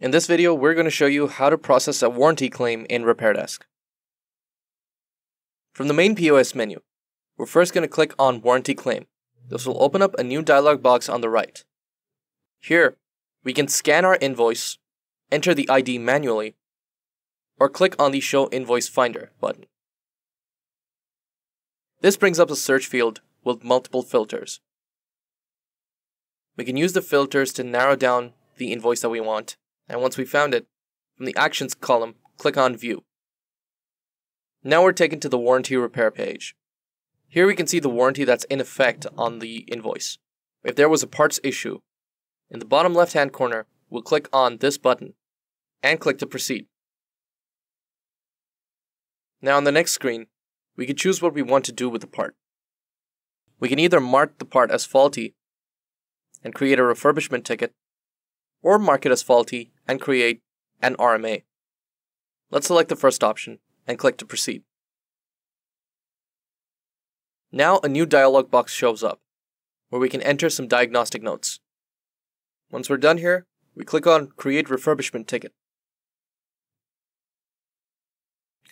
In this video, we're going to show you how to process a warranty claim in RepairDesk. From the main POS menu, we're first going to click on Warranty Claim. This will open up a new dialog box on the right. Here, we can scan our invoice, enter the ID manually, or click on the Show Invoice Finder button. This brings up a search field with multiple filters. We can use the filters to narrow down the invoice that we want, and once we found it, from the Actions column, click on View. Now we're taken to the Warranty Repair page. Here we can see the warranty that's in effect on the invoice. If there was a parts issue, in the bottom left-hand corner, we'll click on this button and click to proceed. Now on the next screen, we can choose what we want to do with the part. We can either mark the part as faulty and create a refurbishment ticket, or mark it as faulty and create an RMA. Let's select the first option and click to proceed. Now a new dialog box shows up, where we can enter some diagnostic notes. Once we're done here, we click on Create Refurbishment Ticket.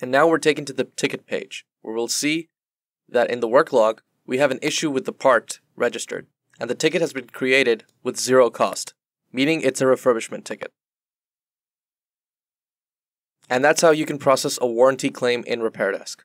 And now we're taken to the ticket page, where we'll see that in the work log, we have an issue with the part registered, and the ticket has been created with zero cost, meaning it's a refurbishment ticket. And that's how you can process a warranty claim in RepairDesk.